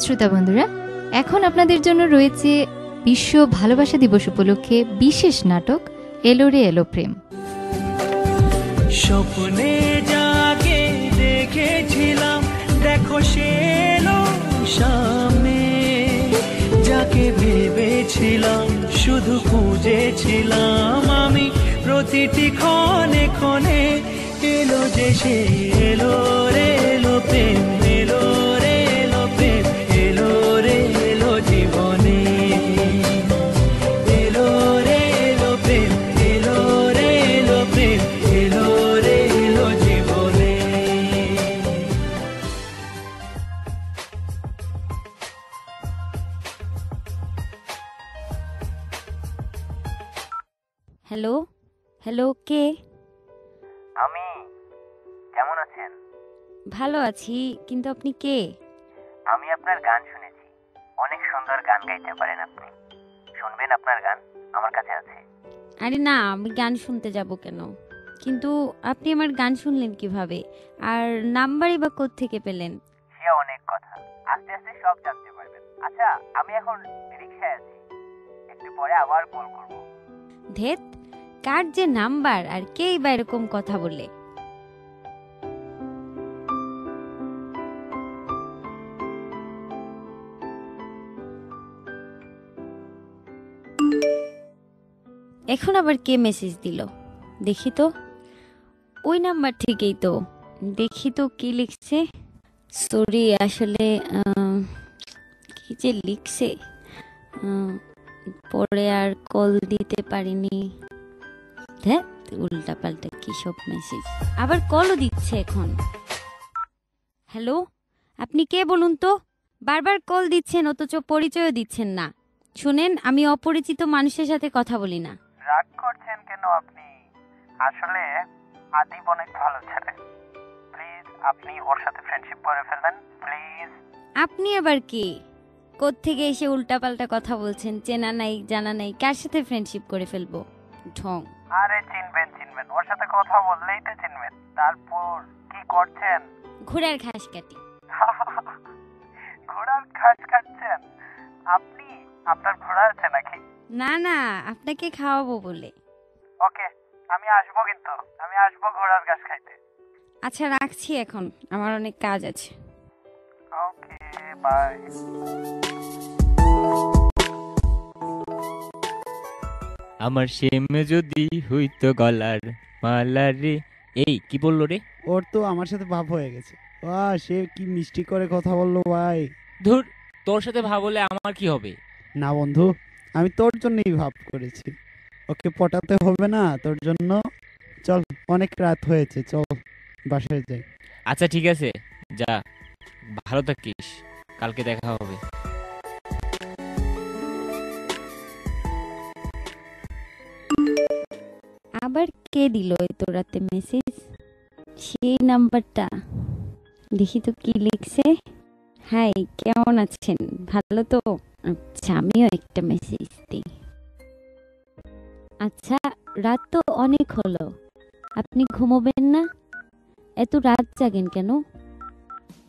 শ্রোতা বন্ধুরা, এখন আপনাদের জন্য রয়েছে বিশ্ব ভালোবাসা দিবস উপলক্ষে বিশেষ নাটক এলো রে এলো প্রেম। স্বপ্নে জাগে দেখেছিলাম, দেখো সে এলো সামনে, যাকে ভেবেছিলাম শুধু খুঁজেছিলাম আমি প্রতিটি ক্ষণে ক্ষণে, এলো যে সে এলো রে এলো প্রেম, এলো রে এলো প্রেম, এলো রে এলো জীবনে, এলো রে এলো প্রেম, এলো রে এলো প্রেম, এলো রে এলো জীবনে। হ্যালো হ্যালো, কে? আমি। কেমন আছেন? ভালো আছি, কিন্তু আপনি কে? আমি আপনার গান শুনেছি, অনেক সুন্দর গান গাইতে পারেন আপনি। শুনবেন আপনার গান? আমার কাছে আছে। আরে না, আমি গান শুনতে যাব কেন? কিন্তু আপনি আমার গান শুনলেন কিভাবে? আর নাম্বারই বা কোত্থেকে পেলেন? সে অনেক কথা, আস্তে আস্তে সব জানতে পারবেন। আচ্ছা, আমি এখন রিকশায় আছি, একটু পরে আবার কল করব। ধেত, কার যে নাম্বার আর কেই বা এরকম কথা বলে। এখন আবার কে মেসেজ দিল? দেখি তো। ওই নাম্বার থেকেই তো। দেখি তো কি লিখছে। সরি, আসলে কি যে লিখছে, পরে আর কল দিতে পারিনি। ধ্যাৎ, উল্টা পাল্টা কি সব মেসেজ। আবার কলও দিচ্ছে এখন। হ্যালো, আপনি কে বলুন তো? বারবার কল দিচ্ছেন অথচ পরিচয়ও দিচ্ছেন না। শুনেন, আমি অপরিচিত মানুষের সাথে কথা বলি না। রাগ করছেন কেন আপনি? আসলে আদিব অনেক ভালো ছেলে, প্লিজ আপনি ওর সাথে ফ্রেন্ডশিপ করে ফেলবেন প্লিজ। আপনি আবার কি? কোত্থেকে এসে উল্টাপাল্টা কথা বলছেন? চেনা নাই জানা নাই, কার সাথে ফ্রেন্ডশিপ করে ফেলবো? ঢং। আরে চিনবেন, ওর সাথে কথা বললেই তো চিনবেন। তারপর কি করছেন? ঘোড়ার ঘাস কাটি। ঘোড়ার ঘাস কাটছেন আপনি? আপনার ঘোড়া আছে নাকি? না না, আপনাকে খাওয়াবো বলে। ওকে, আমি আসবো, কিন্তু আমি আসবো ঘোড়ার ঘাস খাইতে। আচ্ছা, রাখছি এখন, আমার অনেক কাজ আছে। ওকে, বাই। আমার সেমে যদি হইতো গলার মালা রে। এই কি বললো রে? ওর তো আমার সাথে ভাব হয়ে গেছে। বাহ, সে কি মিষ্টি করে কথা বললো ভাই। ধুর, তোর সাথে ভাবলে আমার কি হবে? না বন্ধু, আমি তোর জন্যই ভাব করেছি। ওকে পটাতে হবে না তোর জন্য। চল, অনেক রাত হয়েছে, চল বাসায় যাই। আচ্ছা ঠিক আছে, যা, ভালো থাকিস, কালকে দেখা হবে। আবার কে দিল এত রাতে মেসেজ? সেই নাম্বারটা। দেখি তো কি লিখছে। হাই, কেমন আছেন? ভালো তো? আচ্ছা, আমিও একটা মেসেজ দিই। আচ্ছা, রাত তো অনেক হলো, আপনি ঘুমোবেন না? এত রাত জাগেন কেন?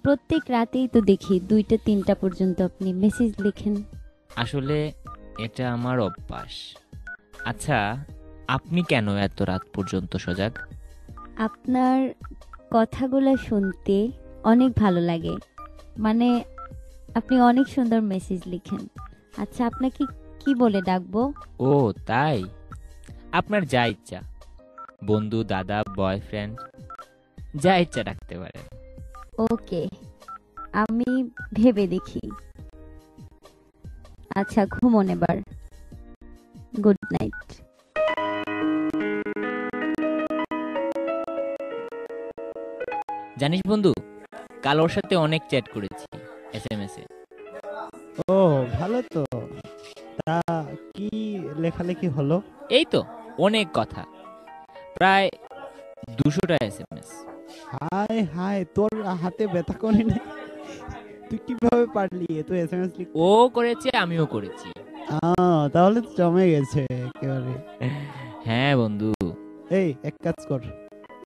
প্রত্যেক রাতেই তো দেখি 2টা-3টা পর্যন্ত আপনি মেসেজ লিখেন। আসলে এটা আমার অভ্যাস। আচ্ছা, আপনি কেন এত রাত পর্যন্ত সজাগ? আপনার কথাগুলো শুনতে অনেক ভালো লাগে, মানে আপনি অনেক সুন্দর মেসেজ লিখেন। আচ্ছা, আপনাকে কি বলে ডাকবো? ও তাই, আপনার যা ইচ্ছা, বন্ধু, দাদা, বয়ফ্রেন্ড, যা ইচ্ছা ডাকতে পারেন। ওকে, আমি ভেবে দেখি। আচ্ছা, ঘুমোন এবার। Good night. জানিস বন্ধু, কাল ওর সাথে অনেক চ্যাট করেছি SMS এ। ও ভালো তো। তা কি লেখালেখি হলো? এই তো অনেক কথা, প্রায় 200টা SMS। হায় হায়, তোর হাতে ব্যথা করে নাই? তুই কিভাবে পারলি এত এসএমএস লিখতে? ও করেছে, আমিও করেছি। তাহলে তো জমে গেছে একেবারে। হ্যাঁ বন্ধু। এই এক কাজ কর,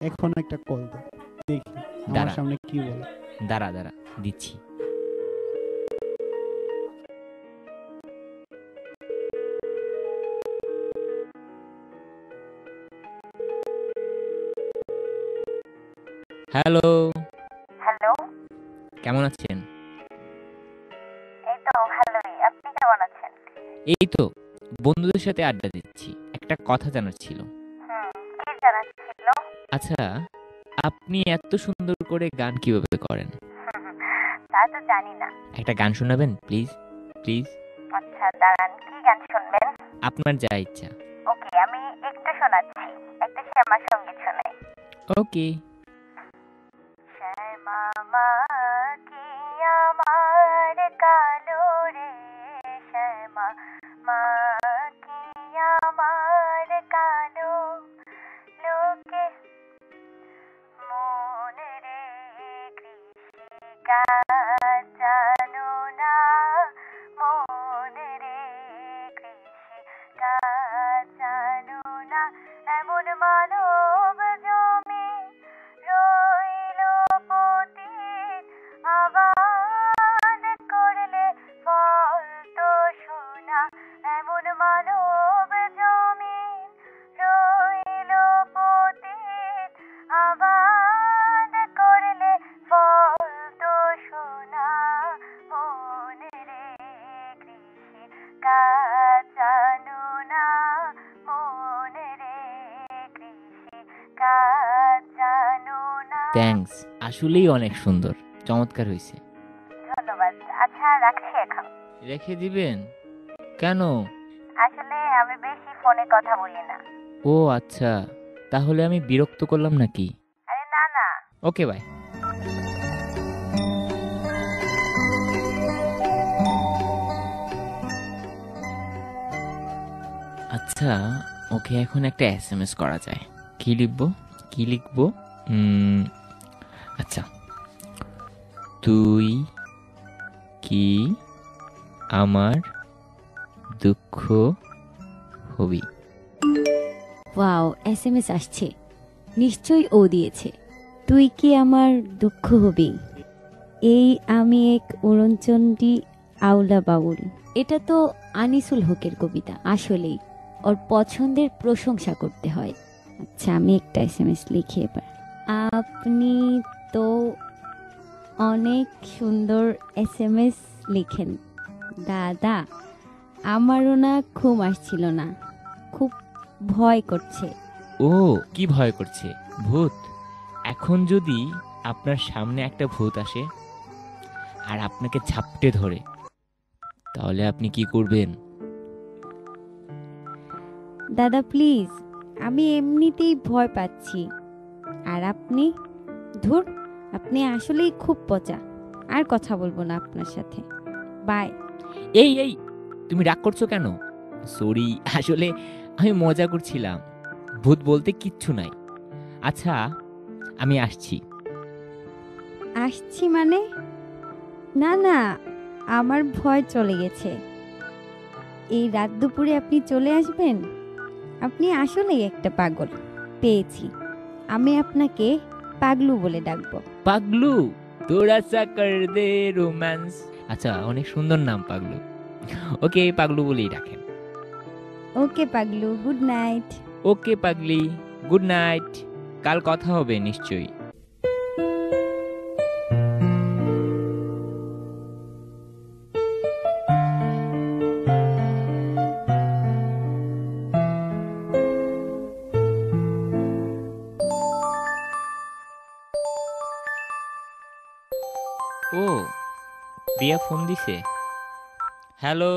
এখন একটা কল দে, দেখি আমার দাঁড়া। সামনে কি বলে। দাঁড়া দিচ্ছি। হ্যালো, হ্যালো, কেমন আছেন? এই তো ভালোই। আপনি কেমন আছেন? এই তো বন্ধুদের সাথে আড্ডা দিচ্ছি। একটা কথা জানার ছিল। কি জানার ছিল? আচ্ছা, আপনি এত সুন্দর করে গান কিভাবে করেন? তা তো জানি না। একটা গান শোনাবেন প্লিজ? প্লিজ, আচ্ছা দাঁড়ান, কি গান শুনবেন? আপনার যা ইচ্ছা। ওকে, আমি একটু শোনাচ্ছি। একটা শ্যামা সঙ্গীত শোনাই। ওকে। শ্যামা মা কি আমার কালো রে, শ্যামা মা কি আমার কালো, লোকে মনে রে কৃষিকা জানো না, মনে রে কৃষিকা জানো না, এমন মানব জমি রইল পতিত, আবাদ করলে ফল তো সোনা, এমন মানব জমি রইল পতিত, আবাদ করলে ফল তো সোনা, মনে রে কৃষি কাজ জানো না, মনে রে কৃষি কাজ জানো না। থ্যাঙ্কস, আসলেই অনেক সুন্দর, চমৎকার হয়েছে। ধন্যবাদ। আচ্ছা রাখছি এখন। রেখে দিবেন কেন? আসলে আমি বেশি ফোনে কথা বলি না। ও আচ্ছা, তাহলে আমি বিরক্ত করলাম নাকি? আরে না না। ওকে, বাই। আচ্ছা, ওকে এখন একটা এসএমএস করা যায়। কি লিখবো? কি লিখবো? আচ্ছা, তুই কি আমার দুঃখ হবি? ওয়াও, এসএমএস আসছে। নিশ্চয়ই ও দিয়েছে। তুই কি আমার দুঃখ হবি? এই আমি এক উড়নচণ্ডী আউলা বাউল। এটা তো আনিসুল হকের কবিতা। আসলেই ওর পছন্দের প্রশংসা করতে হয়। আচ্ছা, আমি একটা এসএমএস লিখি এবার। আপনি তো অনেক সুন্দর এসএমএস লিখেন দাদা। আমারও না ঘুম আসছিল না, খুব ভয় করছে। ও, কি ভয় করছে? ভূত? এখন যদি আপনার সামনে একটা ভূত আসে আর আপনাকে ঝাপটে ধরে, তাহলে আপনি কি করবেন? দাদা প্লিজ, আমি এমনিতেই ভয় পাচ্ছি। আর আপনি? ধুর, আপনি আসলেই খুব পচা। আর কথা বলবো না আপনার সাথে। বাই। এই এই, তুমি রাগ করছো কেন? সরি, আসলে আমি মজা করছিলাম। ভূত বলতে কিচ্ছু নাই। আচ্ছা, আমি আসছি। আসছি মানে? না না, আমার ভয় চলে গেছে। এই রাত দুপুরে আপনি চলে আসবেন? আপনি আসলেই একটা পাগল। পেয়েছি, আমি আপনাকে পাগলু বলে ডাকবো। পাগলু? তোরা সা কর দে রোম্যান্স। আচ্ছা, অনেক সুন্দর নাম পাগলু। ওকে, পাগলু বলেই রাখেন। ওকে পাগলু, গুড নাইট। ওকে পাগলি, গুড নাইট। কাল কথা হবে নিশ্চয়ই। ও, প্রিয়া ফোন দিছে। হ্যালো।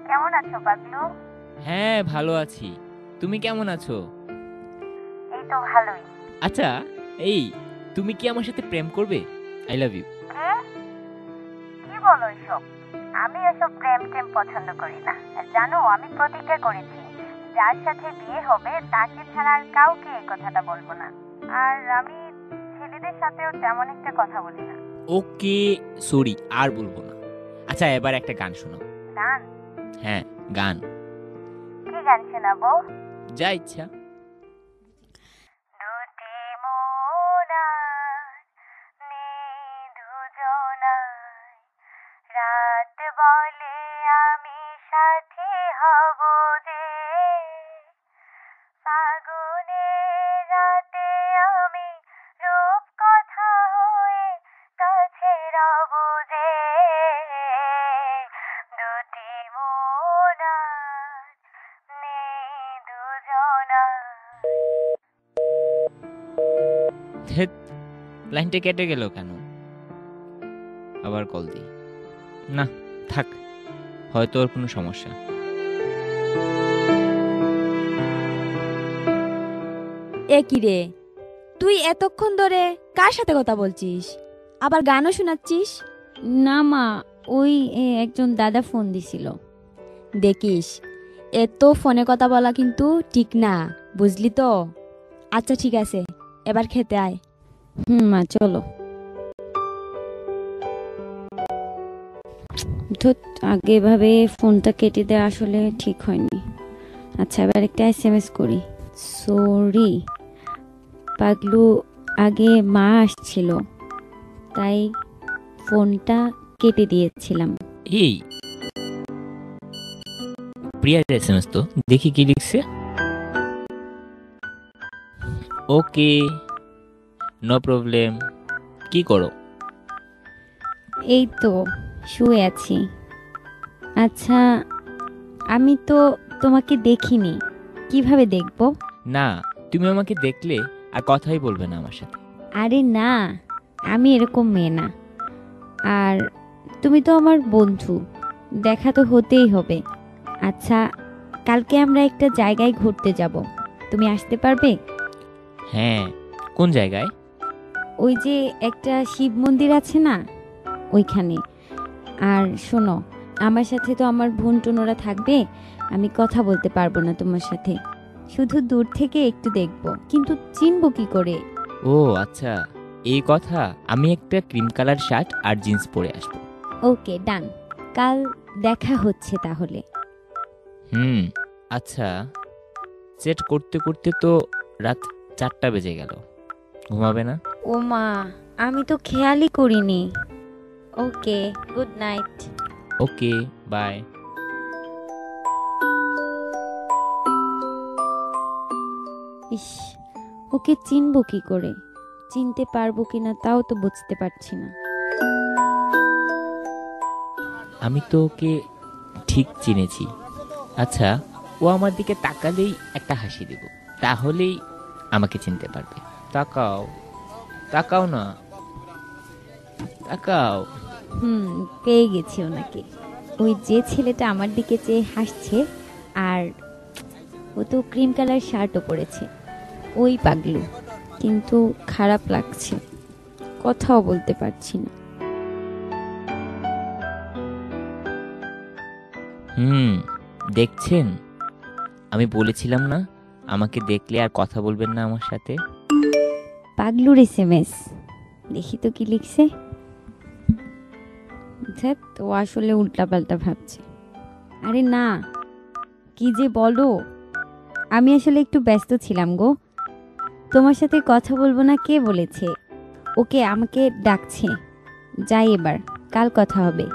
কেমন আছো পাগলু? হ্যাঁ, ভালো আছি। তুমি কেমন আছো? এই তো ভালোই। আচ্ছা, এই, তুমি কি আমার সাথে প্রেম করবে? I love you. কে? কি বলো এসব? আমি এসব প্রেম টেম পছন্দ করি না। আর জানো, আমি প্রতিজ্ঞা করেছি যার সাথে বিয়ে হবে তাকে ছাড়া আর কাউকে এই কথাটা বলবো না। আর আমি ছেলেদের সাথেও তেমন একটা কথা বলি না। ওকে, সরি, আর বলবো না। আচ্ছা, এবার একটা গান শোনাও। গান? হ্যাঁ, গান। কি গান শোনাবো? যা ইচ্ছা। দুটি মোনার নেই দুজনায়, রাত বলে আমি সাথী হব যে, ফাগুনে রাতে আমি ধ্যাৎ, লাইনটা কেটে গেল কেন? আবার কল দিই। না থাক, হয়তো ওর কোনো সমস্যা। এ কি রে, তুই এতক্ষণ ধরে কার সাথে কথা বলছিস? আবার গানও শোনাচ্ছিস? না মা, ওই একজন দাদা ফোন দিছিল। দেখিস, এত ফোনে কথা বলা কিন্তু ঠিক না, বুঝলি তো? আচ্ছা ঠিক আছে, এবার খেতে আয়। মা চলো। ধুৎ, আগে এভাবে ফোনটা কেটে দেওয়া আসলে ঠিক হয়নি। আচ্ছা, এবার একটা SMS করি। সরি পাগলু, আগে মা আসছিল তাই ফোনটা কেটে দিয়েছিলাম। এই প্রিয়ার এসএমএস তো, দেখি কি লিখছে। ওকে, নো প্রবলেম। কি করো? এই তো শুয়ে আছি। আচ্ছা, আমি তো তোমাকে দেখিনি, কিভাবে দেখব? না, তুমি আমাকে দেখলে আর কথাই বলবে না আমার সাথে। আরে না, আমি এরকম মেয়ে না। আর তুমি তো আমার বন্ধু, দেখা তো হতেই হবে। আচ্ছা, কালকে আমরা একটা জায়গায় ঘুরতে যাব, তুমি আসতে পারবে? হ্যাঁ, কোন জায়গায়? ওই যে একটা শিব মন্দির আছে না, ওইখানে। আর শোনো, আমার সাথে তো আমার বোন টোনরা থাকবে, আমি কথা বলতে পারবো না তোমার সাথে, শুধু দূর থেকে একটু দেখবো, কিন্তু চিনবো কি করে? ও আচ্ছা, এই কথা। আমি একটা ক্রিম কালার শার্ট আর জিন্স পরে আসবো। ওকে ডান, কাল দেখা হচ্ছে তাহলে। আচ্ছা, চেট করতে করতে তো রাত 4টা বেজে গেল, ঘুমাবে না? ও মা, আমি তো খেয়ালই করিনি। Okay, good night. Okay, bye. ইস, ওকে চিনবো কি করে? চিনতে পারবো কিনা তাও তো বুঝতে পারছি না। আমি তো ওকে ঠিক চিনেছি। আচ্ছা, ও আমার দিকে তাকালেই একটা হাসি দেব, তাহলেই আমাকে চিনতে পারবে। তাকাও, তাকাও না, তাকাও। পেয়ে গেছি ওনাকে। ওই যে ছেলেটা আমার দিকে চেয়ে হাসছে, আর ও তো ক্রিম কালার শার্টও পরেছে, ওই পাগলু। কিন্তু খারাপ লাগছে, কথাও বলতে পারছি না। দেখছেন, আমি বলেছিলাম না আমাকে দেখলে আর কথা বলবেন না আমার সাথে। পাগলুর SMS, দেখি তো কি লিখছে। ও আসলে উল্টাপাল্টা ভাবছে। আরে না, কি যে বলো, আমি আসলে একটু ব্যস্ত ছিলাম গো। তোমার সাথে কথা বলবো না কে বলেছে? ওকে, আমাকে ডাকছে, যাই এবার, কাল কথা হবে।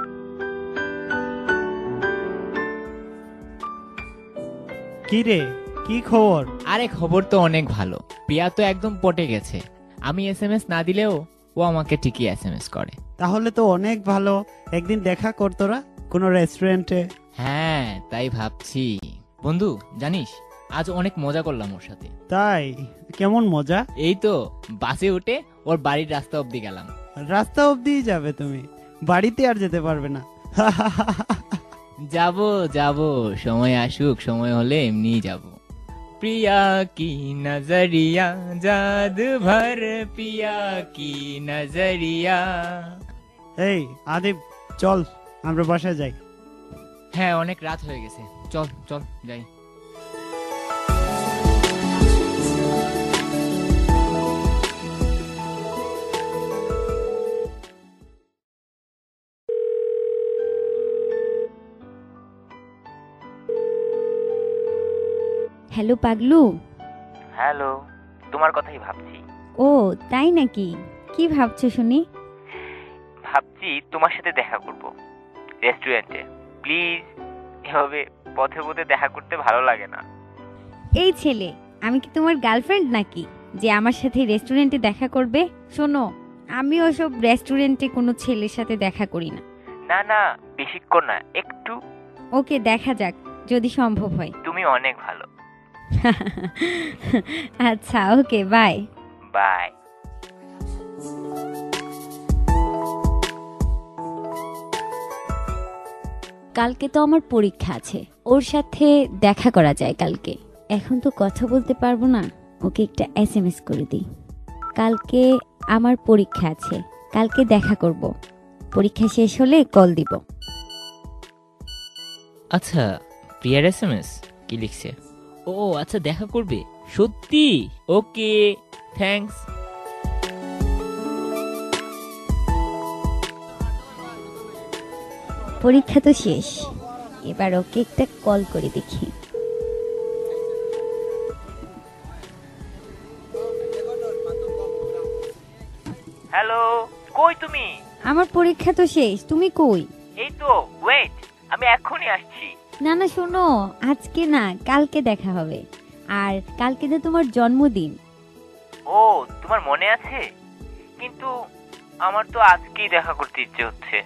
কি রে, কি খবর? আরে খবর তো অনেক ভালো, প্রিয়া তো একদম পটে গেছে। আমি SMS না দিলেও ও আমাকে ঠিকই SMS করে। তাহলে তো অনেক ভালো, একদিন দেখা কর তোরা কোনো রেস্টুরেন্টে। হ্যাঁ, তাই ভাবছি। বন্ধু জানিস, আজ অনেক মজা করলাম ওর সাথে। তাই? কেমন মজা? এই তো বাসে উঠে ওর বাড়ির রাস্তা অবধি গেলাম। রাস্তা অবধি যাবে তুমি, বাড়িতে আর যেতে পারবে না। যাব যাব, সময় আসুক, সময় হলে এমনিই যাব। প্রিয়া কি নজরিয়া জাদু ভর, প্রিয়া কি নজরিয়া। এই আদিব, চল আমরা বাসায় যাই। হ্যাঁ, অনেক রাত হয়ে গেছে, চল চল যাই। হ্যালো পাগলু। হ্যালো, তোমার কথাই ভাবছি। ও তাই নাকি? কি ভাবছো শুনি? ভাবছি তোমার সাথে দেখা করব রেস্টুরেন্টে। প্লিজ, এভাবে পথে পথে দেখা করতে ভালো লাগে না। এই ছেলে, আমি কি তোমার গার্লফ্রেন্ড নাকি যে আমার সাথে রেস্টুরেন্টে দেখা করবে? শোনো, আমি ওসব রেস্টুরেন্টে কোনো ছেলের সাথে দেখা করি না। না না, বেশিক্ষণ না, একটু। ওকে, দেখা যাক যদি সম্ভব হয়। তুমি অনেক ভালো। আচ্ছা, ওকে, বাই। বাই। কালকে তো আমার পরীক্ষা আছে, ওর সাথে দেখা করা যায় কালকে। এখন তো কথা বলতে পারবো না, ওকে একটা SMS করে দিই। কালকে আমার পরীক্ষা আছে, কালকে দেখা করব, পরীক্ষা শেষ হলে কল দিব। আচ্ছা, প্রিয়ার SMS কি লিখছে? ও আচ্ছা, দেখা করবে সত্যি? ওকে, থ্যাঙ্কস। পরীক্ষা তো শেষ, এবার ওকে একটা কল করে দেখি। হ্যালো, কই তুমি? আমার পরীক্ষা তো শেষ, তুমি কই? এই তো, ওয়েট, আমি এখনই আসছি। না না শোনো, আজকে না, কালকে দেখা হবে। আর কালকে তো তোমার জন্মদিন। ও, তোমার মনে আছে? কিন্তু আমার তো আজকেই দেখা করতে ইচ্ছে হচ্ছে।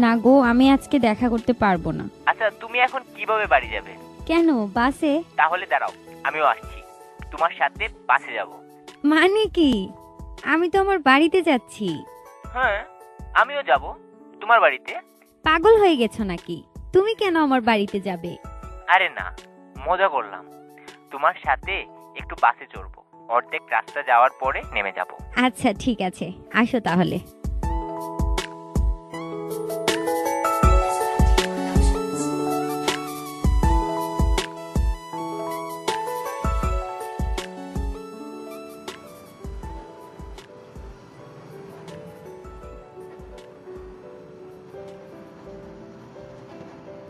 না গো, আমি আজকে দেখা করতে পারবো না। আচ্ছা, তুমি এখন কিভাবে বাড়ি যাবে? কেন, বাসে? তাহলে দাঁড়াও, আমিও আসছি, তোমার সাথে বাসে যাব। মানে কি? আমি তো আমার বাড়িতে যাচ্ছি। হ্যাঁ, আমিও যাব তোমার বাড়িতে। পাগল হয়ে গেছো নাকি? তুমি কেন আমার বাড়িতে যাবে? আরে না, মজা করলাম। তোমার সাথে একটু বাসে চড়বো, অর্ধেক রাস্তা যাওয়ার পরে নেমে যাব। আচ্ছা ঠিক আছে, আসো তাহলে।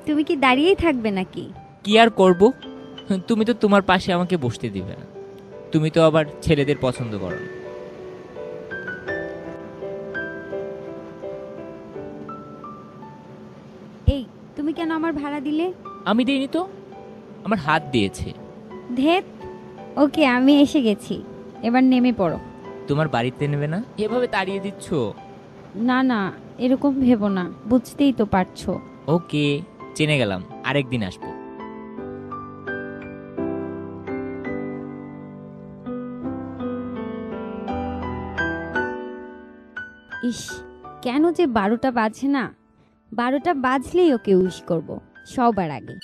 তুমি কি দাঁড়িয়েই থাকবে নাকি? কি আর করব, তুমি তো তোমার পাশে আমাকে বসতে দিবে না। তুমি তো আবার ছেলেদের পছন্দ করো না। এই, তুমি কেন আমার ভাড়া দিলে? আমি দেইনি তো, আমার হাত দিয়েছে। ধেত, ওকে আমি এসে গেছি, এবার নেমে পড়ো। তোমার বাড়িতে নেবে না? এভাবে তাড়িয়ে দিচ্ছ। না না, এরকম ভেবো না, বুঝতেই তো পারছো। ওকে, চেনে গেলাম, আরেকদিন আসবো। ইস, কেন যে 12টা বাজে না? 12টা বাজলেই ওকে উইশ করব, সবার আগে।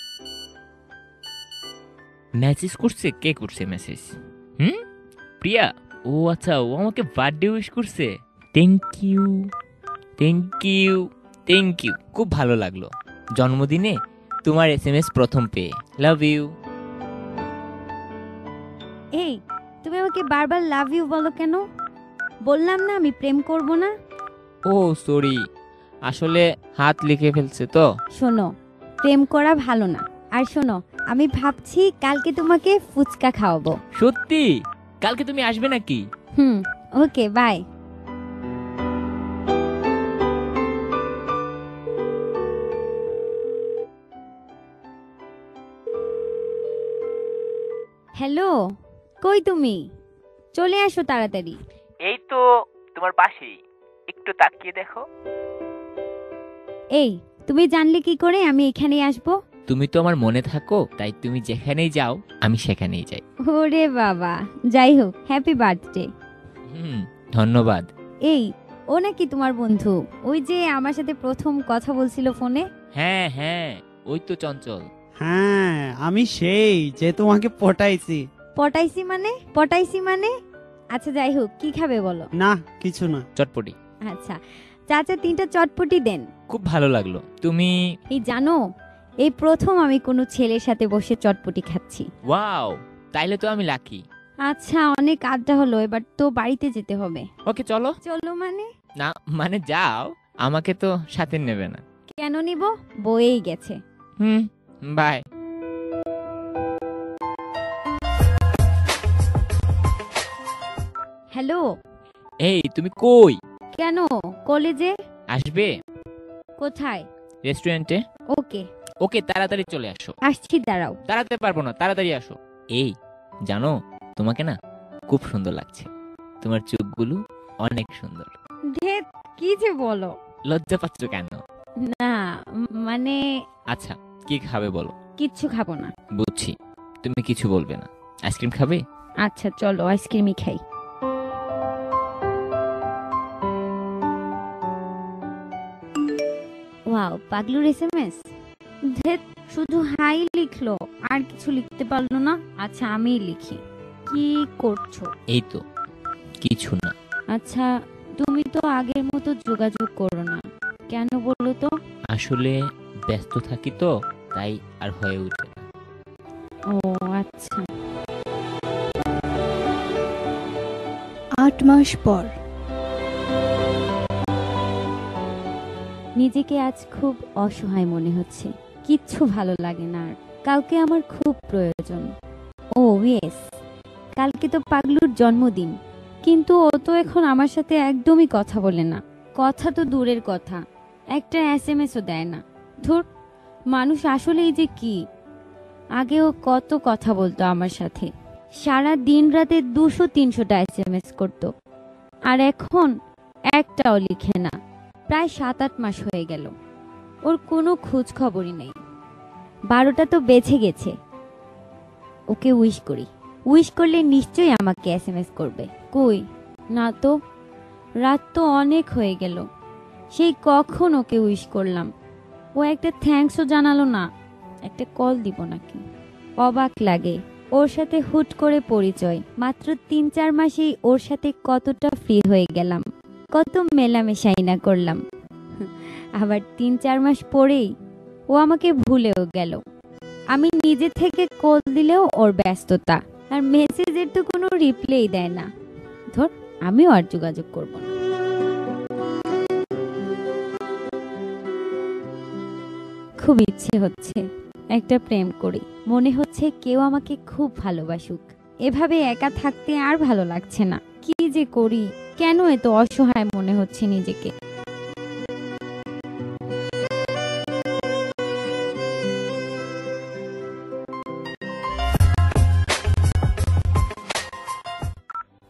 মেসেজ করছে? কে করছে মেসেজ? প্রিয়া? ও আচ্ছা, ও আমাকে বার্থডে উইশ করছে। Thank you, thank you, thank you, খুব ভালো লাগলো। জন্মদিনে তোমার SMS প্রথম পেয়ে, লাভ ইউ। এই, তুমি আমাকে বারবার লাভ ইউ বলো কেন? বললাম না আমি প্রেম করব না। ও সরি, আসলে হাত লিখে ফেলছে তো। শোনো, প্রেম করা ভালো না। আর শোনো, আমি ভাবছি কালকে তোমাকে ফুচকা খাওয়াবো। সত্যি? কালকে তুমি আসবে নাকি? ওকে, বাই। হ্যালো, কই তুমি? চলে আসো তাড়াতাড়ি। এই তো তোমার পাশেই, একটু তাকিয়ে দেখো। এই, তুমি জানলে কি করে আমি এখানেই আসবো? তুমি তো আমার মনে থাকো, তাই তুমি যেখানেই যাও আমি সেখানেই যাই। ওরে বাবা, যাই হোক, হ্যাপি বার্থডে। ধন্যবাদ। এই, ও নাকি তোমার বন্ধু, ওই যে আমার সাথে প্রথম কথা বলছিল ফোনে? হ্যাঁ হ্যাঁ, ওই তো চঞ্চল। হ্যাঁ, আমি সেই যে তোমাকে পটাইছি। পটাইছি মানে? পটাইছি মানে? আচ্ছা যাই হোক, কি খাবে বলো? না, কিছু না। চটপটি। আচ্ছা, চাচা 3টা চটপটি দেন। খুব ভালো লাগলো। তুমি? এই জানো, এই প্রথম আমি কোনো ছেলের সাথে বসে চটপটি খাচ্ছি। ওয়াও, তাইলে তো আমি লাকি। আচ্ছা, অনেক আড্ডা হলো, এবার তো বাড়িতে যেতে হবে। ওকে চলো। চলো মানে? না মানে যাও, আমাকে তো সাথে নেবে না। কেন নিব? বয়েই গেছে। বাই। হ্যালো। এই তুমি কই? কেন, কলেজে। আসবে? কোথায়? রেস্টুরেন্টে। ওকে ওকে, তাড়াতাড়ি চলে আসো। আসছি, দাঁড়াও। দাঁড়াতে পারবো না, তাড়াতাড়ি আসো। এই জানো, তোমাকে না খুব সুন্দর লাগছে। তোমার চোখগুলো অনেক সুন্দর। ধেত, কি যে বলো। লজ্জা পাচ্ছ কেন? না মানে। আচ্ছা, কি খাবে বলো? কিচ্ছু খাবো না। বুঝছি, তুমি কিছু বলবে না। আইসক্রিম খাবে? আচ্ছা চলো, আইসক্রিমই খাই। ওয়াও, পাগলুর SMS। ধেৎ, শুধু হাই লিখলো, আর কিছু লিখতে পারলো না। আচ্ছা আমিই লিখি। কি করছো? এই তো কিছু না। আচ্ছা, তুমি তো আগের মতো যোগাযোগ করো না কেন বলো তো? আসলে ব্যস্ত থাকি তো, তাই আর হয়ে ওঠে না। ও আচ্ছা। 8 মাস পর। নিজেকে আজ খুব অসহায় মনে হচ্ছে, কিচ্ছু ভালো লাগে না আর। কালকে আমার খুব প্রয়োজন। ও ইয়েস, কালকে তো পাগলুর জন্মদিন, কিন্তু ও তো এখন আমার সাথে একদমই কথা বলে না। কথা তো দূরের কথা, একটা এসএমএসও দেয় না। ধুর, মানুষ আসলেই যে কি। আগেও কত কথা বলতো আমার সাথে, সারা দিন রাতে 200-300টা এসএমএস করতো, আর এখন একটাও লিখে না। প্রায় 7-8 মাস হয়ে গেল, ওর কোনো খোঁজ খবরই নেই। 12টা তো বেঁচে গেছে। ওকে উইশ করি, উইশ করলে নিশ্চয়ই আমাকে এসএমএস করবে। কই না তো, রাত তো অনেক হয়ে গেল, সেই কখন ওকে উইশ করলাম। ও একটা থ্যাঙ্কসও জানালো না। একটা কল দিব নাকি? অবাক লাগে, ওর সাথে হুট করে পরিচয়, মাত্র 3-4 মাসেই ওর সাথে কতটা ফ্রি হয়ে গেলাম, কত মেলামেশাই না করলাম। আবার 3-4 মাস পরেই ও আমাকে ভুলেও গেল। আমি নিজে থেকে কল দিলেও ওর ব্যস্ততা, আর মেসেজের তো কোনো রিপ্লাই দেয় না। ধর, আমিও আর যোগাযোগ করব না। খুব ইচ্ছে হচ্ছে একটা প্রেম করি, মনে হচ্ছে কেউ আমাকে খুব ভালোবাসুক। এভাবে একা থাকতে আর ভালো লাগছে না। কি যে করি, কেন এত অসহায় মনে হচ্ছে নিজেকে।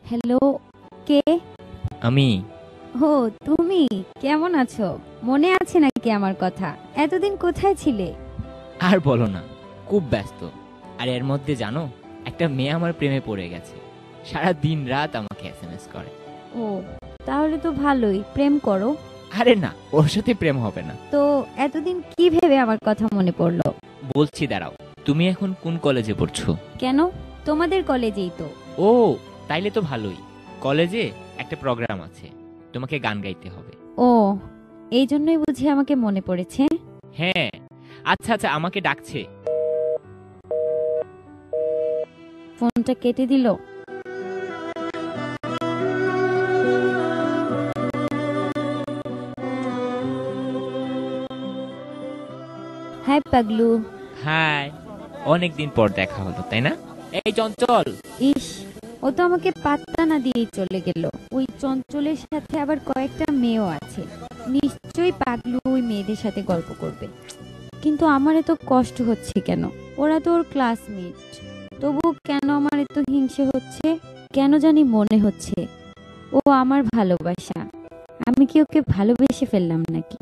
হ্যালো, কে? আমি। ও তুমি, কেমন আছো? মনে আছে নাকি আমার কথা? এতদিন কোথায় ছিলে? আর বলো না, খুব ব্যস্ত। আর এর মধ্যে জানো, একটা মেয়ে আমার প্রেমে পড়ে গেছে, সারা দিন রাত আমাকে এসএমএস করে। ও তাহলে তো ভালোই, প্রেম করো। আরে না, ওর সাথে প্রেম হবে না। তো এতদিন কি ভেবে আমার কথা মনে পড়লো? বলছি, দাঁড়াও। তুমি এখন কোন কলেজে পড়ছো? কেন, তোমাদের কলেজেই তো। ও তাইলে তো ভালোই। কলেজে একটা প্রোগ্রাম আছে, তোমাকে গান গাইতে হবে। ও এই জন্যই বুঝি আমাকে মনে পড়েছে। হ্যাঁ, আচ্ছা আচ্ছা, আমাকে ডাকছে। ফোনটা কেটে দিল। হাই পাগলু। হাই, অনেকদিন পর দেখা হলো, তাই না? এই চঞ্চল। ইস, ও তো আমাকে পাত্তা না দিয়েই চলে গেল। ওই চঞ্চলের সাথে আবার কয়েকটা মেয়েও আছে, নিশ্চয়ই পাগলু ওই মেয়েদের সাথে গল্প করবে। কিন্তু আমার এত কষ্ট হচ্ছে কেন? ওরা তো ওর ক্লাসমেট, তবু কেন আমার এত হিংসে হচ্ছে? কেন জানি মনে হচ্ছে ও আমার ভালোবাসা। আমি কি ওকে ভালোবেসে ফেললাম নাকি?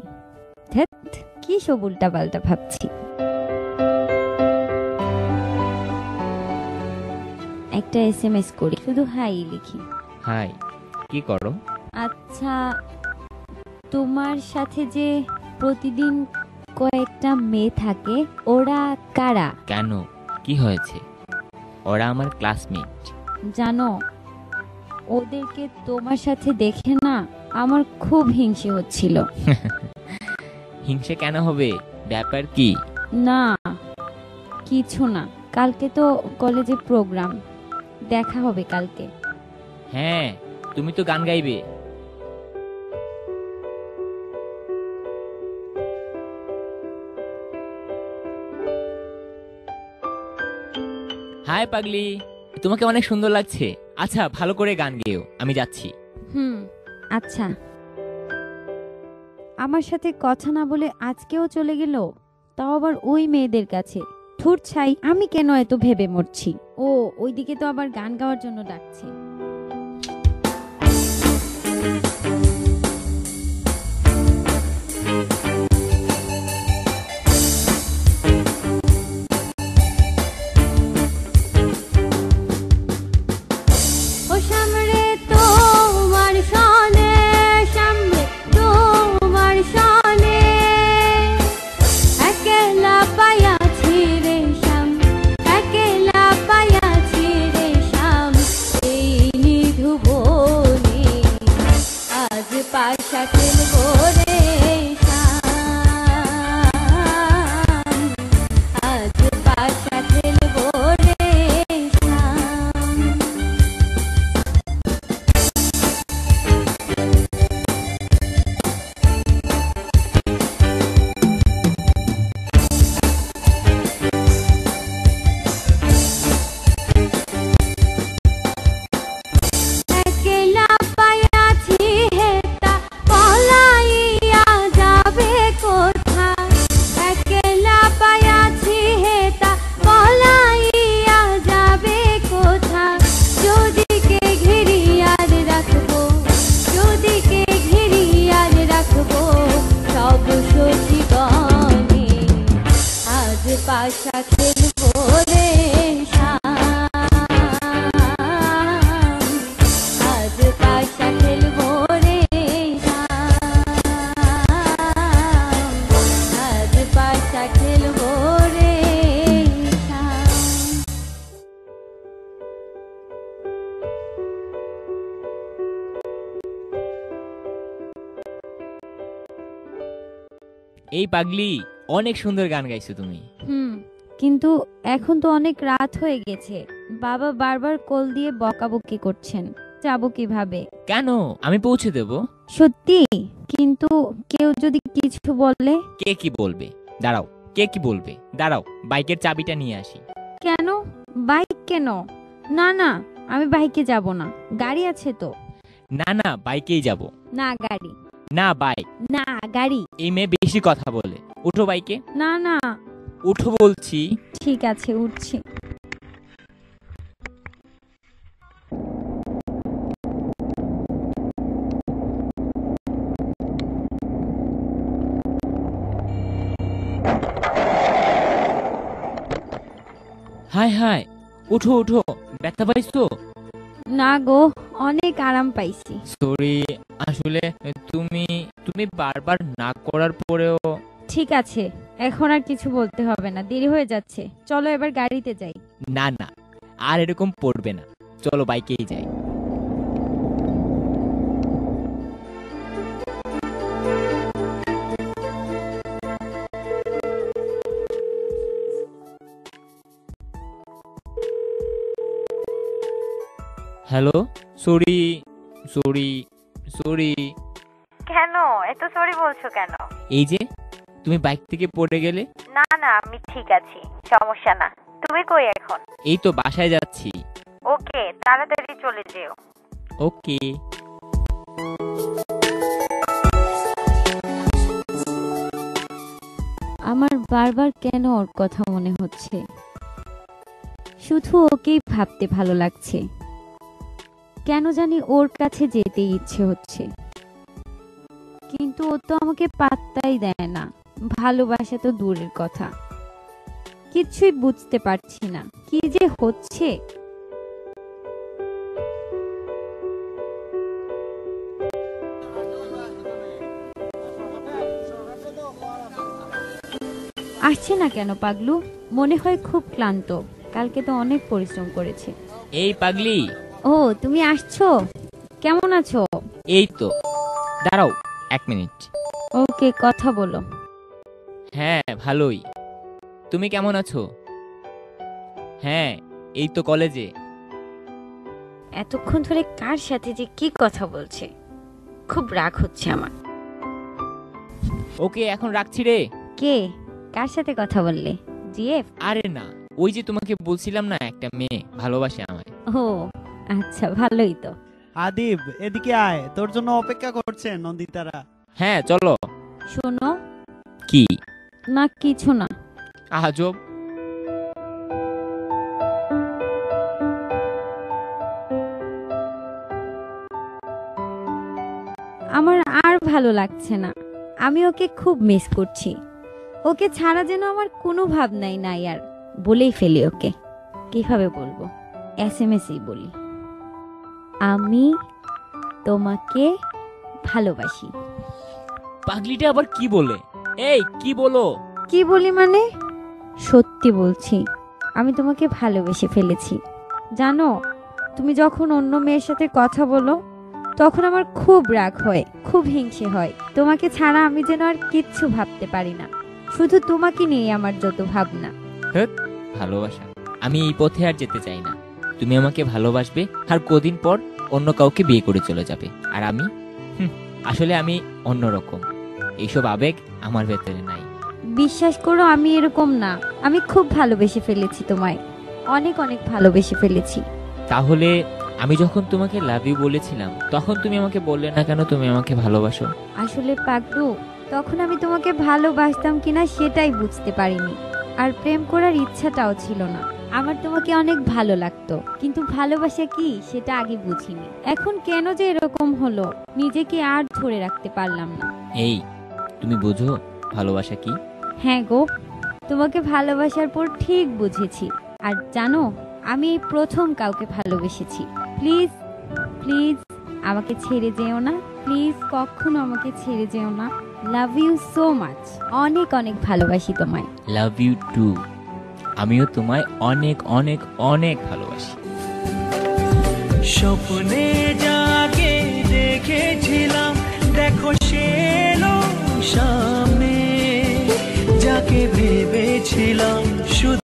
ধ্যাৎ, কি সব উল্টা পাল্টা ভাবছি। একটা এসএমএস করি, শুধু হাই লিখি। হাই, কি করো? আচ্ছা, তোমার সাথে যে প্রতিদিন কয়েকটা মেয়ে থাকে, ওরা কারা? কেন, কি হয়েছে? ওরা আমার ক্লাসমেট। জানো, ওদেরকে তোমার সাথে দেখে না আমার খুব হিংসে হচ্ছিল। হিংসে কেন হবে? ব্যাপার কি? না কিছু না, কালকে তো কলেজে প্রোগ্রাম, দেখা হবে কালকে। হ্যাঁ, তুমি তো গান গাইবে। হাই পাগলি, তোমাকে অনেক সুন্দর লাগছে। আচ্ছা, ভালো করে গান গেও, আমি যাচ্ছি। আচ্ছা। আমার সাথে কথা না বলে আজকেও চলে গেল, তাও আবার ওই মেয়েদের কাছে। ধুর ছাই, আমি কেন এত ভেবে মরছি। ও ওইদিকে তো আবার গান গাওয়ার জন্য ডাকছে। Bye. এই পাগলি, অনেক সুন্দর গান গাইছো তুমি। কিন্তু এখন তো অনেক রাত হয়ে গেছে, বাবা বারবার কল দিয়ে বকাবকি করছেন, যাবো কিভাবে? কেন, আমি পৌঁছে দেব। সত্যি? কিন্তু কেউ যদি কিছু বলে? কে কি বলবে? দাঁড়াও, কে কি বলবে? দাঁড়াও, বাইকের চাবিটা নিয়ে আসি। কেন বাইক? কেন? না না, আমি বাইকে যাব না, গাড়ি আছে তো। না না, বাইকেই যাব। না গাড়ি। না বাইক। না গাড়ি। এই মেয়ে বেশি কথা বলে, উঠো বাইকে। না না। উঠো বলছি। ঠিক আছে, উঠছি। হাই হাই, উঠো উঠো, ব্যথা পাইছো? না গো, অনেক আরাম পাইছি। সরি, আসলে তুমি তুমি বারবার না করার পরেও। ঠিক আছে, এখন আর কিছু বলতে হবে না, দেরি হয়ে যাচ্ছে, চলো এবার গাড়িতে যাই। না না, আর এরকম পড়বে না, চলো বাইকেই যাই। Hello, sorry sorry sorry. কেন এত সরি বলছো কেন? এই যে তুমি বাইক থেকে পড়ে গেলে। না না, আমি ঠিক আছি, সমস্যা না। তুমি কই এখন? এই তো বাসায় যাচ্ছি। ওকে, তাড়াতাড়ি চলে যেও। ওকে। আমার বারবার কেন ওর কথা মনে হচ্ছে, শুধু ওকেই ভাবতে ভালো লাগছে, কেন জানি ওর কাছে যেতে ইচ্ছে হচ্ছে, কিন্তু ও তো আমাকে পাত্তাই দেয় না, ভালোবাসা তো দূরের কথা। কিছুই বুঝতে পারছি না কি যে হচ্ছে। আসছে না কেন পাগলু? মনে হয় খুব ক্লান্ত, কালকে তো অনেক পরিশ্রম করেছে। এই পাগলি। ও, তুমি আসছো? কেমন আছো? এই তো, দাঁড়াও 1 মিনিট। ওকে, কথা বলো। হ্যাঁ ভালোই, তুমি কেমন আছো? হ্যাঁ, এই তো কলেজে। এতক্ষণ ধরে কার সাথে যে কি কথা বলছে, খুব রাগ হচ্ছে আমার। ওকে, এখন রাখছি রে। কে? কার সাথে কথা বললে? জিএফ? আরে না, ওই যে তোমাকে বলছিলাম না, একটা মেয়ে ভালোবাসে আমায়। ও আচ্ছা, ভালোই তো। আদিব, এদিকে আয়, তোর জন্য অপেক্ষা করছে নন্দিতারা। হ্যাঁ চলো। শোনো। কি? না কিছু না। আজব। আমার আর ভালো লাগছে না, আমি ওকে খুব মিস করছি, ওকে ছাড়া যেন আমার কোনো ভাবনাই নাই আর। বলেই ফেলি ওকে। কিভাবে বলবো? এসএমএসই বলি, আমি তোমাকে ভালোবাসি। পাগলিটা আবার কি বলে? এই কি বলো? কি বলি মানে? সত্যি বলছি, আমি তোমাকে ভালোবেসে ফেলেছি। জানো, তুমি যখন অন্য মেয়ের সাথে কথা বলো তখন আমার খুব রাগ হয়, খুব হিংসে হয়। তোমাকে ছাড়া আমি যেন আর কিচ্ছু ভাবতে পারি না, শুধু তোমাকে নিয়ে আমার যত ভাবনা। ভালোবাসা? আমি এই পথে আর যেতে চাই না। তুমি আমাকে ভালোবাসবে আর কদিন পর অন্য কাউকে বিয়ে করে চলে যাবে, আর আমি আসলে আমি অন্যরকম, এইসব আবেগ আমার ভেতরে নাই। বিশ্বাস করো, আমি এরকম না, আমি খুব ভালোবেসে ফেলেছি তোমায়, অনেক অনেক ভালোবেসে ফেলেছি। তাহলে আমি যখন তোমাকে লাভ ইউ বলেছিলাম তখন তুমি আমাকে বললে না কেন তুমি আমাকে ভালোবাসো? আসলে পাগলু, তখন আমি তোমাকে ভালোবাসতাম কিনা সেটাই বুঝতে পারিনি, আর প্রেম করার ইচ্ছাটাও ছিল না। আমার তোমাকে অনেক ভালো লাগতো, কিন্তু ভালোবাসা কি সেটা আগে বুঝিনি। এখন কেন যে এরকম হলো, নিজেকে আর ধরে রাখতে পারলাম না। এই, তুমি বুঝো ভালোবাসা কি? হ্যাঁ গো, তোমাকে ভালোবাসার পর ঠিক বুঝেছি। আর জানো, আমি এই প্রথম কাউকে ভালোবেসেছি। প্লিজ প্লিজ আমাকে ছেড়ে যেও না, প্লিজ কখনো আমাকে ছেড়ে যেও না। লাভ ইউ সো মাচ, অনেক অনেক ভালোবাসি তোমায়। Love you too. আমিও তোমায় অনেক অনেক অনেক ভালোবাসি। স্বপ্নে যাকে দেখেছিলাম, দেখো সে এলো সামনে। তোকে ভেবেছিলাম শুধু